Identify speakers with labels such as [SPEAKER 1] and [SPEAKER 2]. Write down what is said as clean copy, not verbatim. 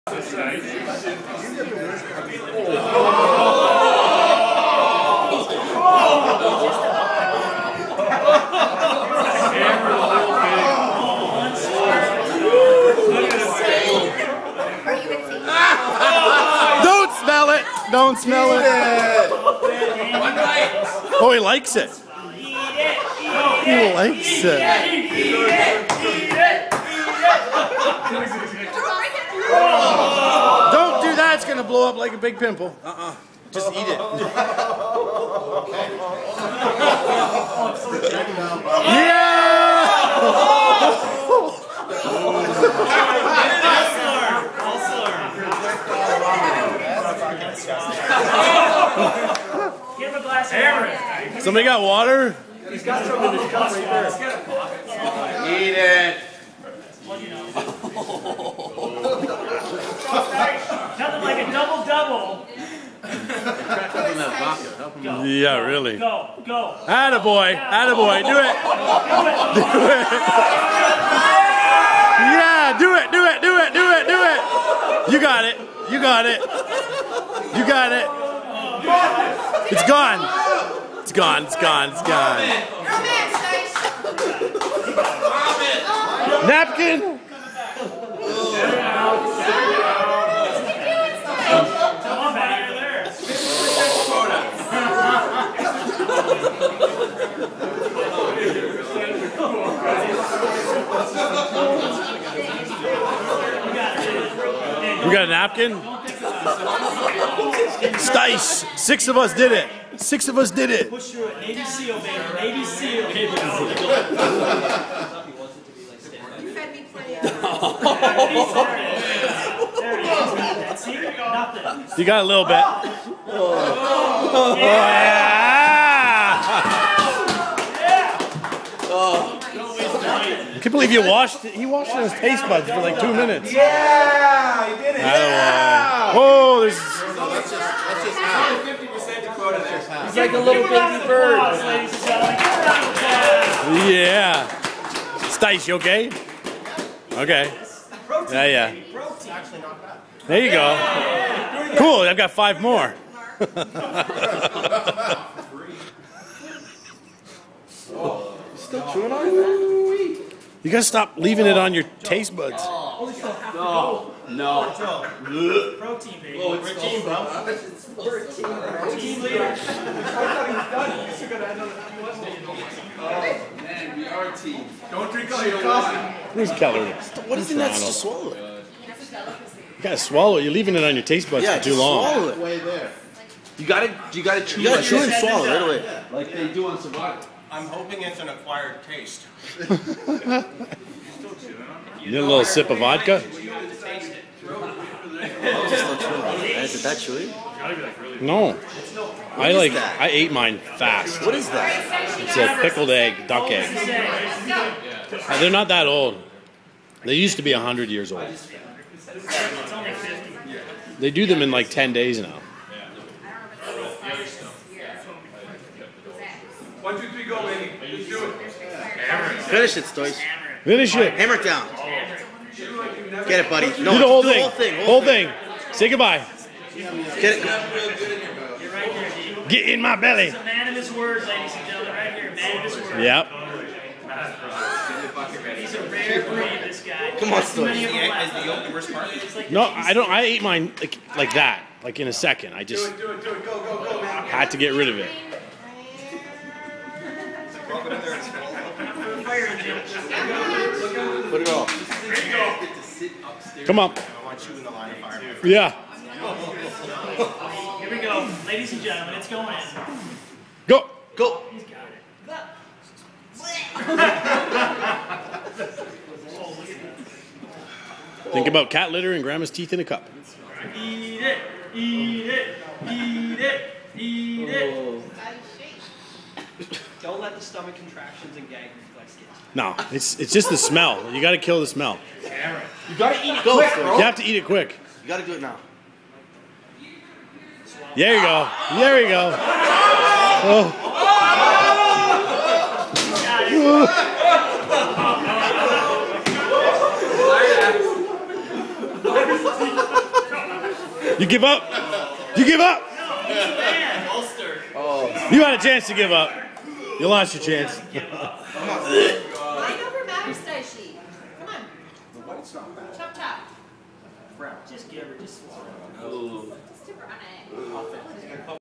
[SPEAKER 1] Don't smell it. Don't smell it. Oh, he likes it. He likes it. Don't do that. It's going to blow up like a big pimple. Just eat it. Yeah!
[SPEAKER 2] Give him a glass of water.
[SPEAKER 1] Somebody got water?
[SPEAKER 3] He's got some in his cup right there.
[SPEAKER 1] Eat it.
[SPEAKER 2] Nothing like a double-double.
[SPEAKER 1] Yeah, really.
[SPEAKER 2] Go, go.
[SPEAKER 1] Attaboy. Attaboy. Do it. Do it. Yeah, do it. Do it. Do it. Do it. Do it. You got it. You got it. You got it. It's gone. It's gone. It's gone. It's gone. Napkin.
[SPEAKER 2] Come on, man. You're there.
[SPEAKER 1] We got a napkin? Stice. 6 of us did it. 6 of us did it.
[SPEAKER 2] Push through it. Navy SEAL, baby. Navy SEAL.
[SPEAKER 4] You fed me plenty of
[SPEAKER 2] There it is. See? Nothing.
[SPEAKER 1] You got a little bit. Oh, yeah. I can't believe you washed it. He washed it in his taste buds for like 2 minutes.
[SPEAKER 3] Yeah, you did it.
[SPEAKER 1] Yeah. Oh, there's.
[SPEAKER 3] Let's just have 50% Dakota there.
[SPEAKER 2] He's like a little baby bird. Ladies and gentlemen.
[SPEAKER 1] Yeah. Stice, you okay? Okay. Yeah. There you go. Cool, I've got 5 more.
[SPEAKER 3] Still chewing on it?
[SPEAKER 1] You gotta stop leaving it on your taste buds.
[SPEAKER 2] No. Protein, baby. Protein, bro. Protein leader.
[SPEAKER 3] Man, we are a team. Don't drink all your coffee.
[SPEAKER 1] Who's Keller?
[SPEAKER 5] What is in that to swallow it?
[SPEAKER 1] You gotta swallow it. You're leaving it on your taste buds for too long.
[SPEAKER 5] Swallow it.
[SPEAKER 3] Way there.
[SPEAKER 5] You gotta chew. You gotta chew and swallow right away.
[SPEAKER 3] Like they do on Survivor.
[SPEAKER 6] I'm hoping it's an acquired taste.
[SPEAKER 1] You need a little sip of vodka?
[SPEAKER 5] Is it that chewy?
[SPEAKER 1] No. I ate mine fast.
[SPEAKER 5] What is that?
[SPEAKER 1] It's a pickled egg, duck egg. They're not that old. They used to be 100 years old. They do them in like 10 days now.
[SPEAKER 3] 1, 2, 3, go, lady. Let's do it.
[SPEAKER 5] Finish it, Stoice.
[SPEAKER 1] Finish it.
[SPEAKER 5] Hammer it down. Get it, buddy. No,
[SPEAKER 1] Do the whole
[SPEAKER 5] do
[SPEAKER 1] thing. Whole thing. Say goodbye.
[SPEAKER 5] Get it.
[SPEAKER 1] Get in my belly.
[SPEAKER 2] He's a man of his words, ladies and gentlemen. Right here. Man of his words.
[SPEAKER 1] Yep.
[SPEAKER 2] He's a rare breed, this guy.
[SPEAKER 5] Come on, Stoice.
[SPEAKER 6] Is the yolk the worst part?
[SPEAKER 1] No, I don't. I ate mine like that, like in a second. I just
[SPEAKER 3] Do it. Go, man.
[SPEAKER 1] had to get rid of it.
[SPEAKER 2] Fire engine.
[SPEAKER 5] Put it all.
[SPEAKER 1] Come on.
[SPEAKER 6] I want you in the line of fire.
[SPEAKER 1] Yeah.
[SPEAKER 2] Here we go. Ladies and gentlemen, it's going in.
[SPEAKER 1] Go.
[SPEAKER 5] Go.
[SPEAKER 2] He's got it.
[SPEAKER 1] Think about cat litter and grandma's teeth in a cup.
[SPEAKER 2] Eat it. Eat it. Eat it. Eat it. Don't let the stomach contractions and gag reflex get.
[SPEAKER 1] No, it's just the smell. You got to kill the smell.
[SPEAKER 5] You gotta eat it quick, bro.
[SPEAKER 1] You have to eat it quick.
[SPEAKER 5] You gotta do it now.
[SPEAKER 1] There you go. There you go. Oh. You give up? You give up? You had a chance to give up. You lost your chance.
[SPEAKER 4] Line over matter, Stacy. Come on. Chop, chop.
[SPEAKER 2] Just give her, just swallow.
[SPEAKER 4] Just run it.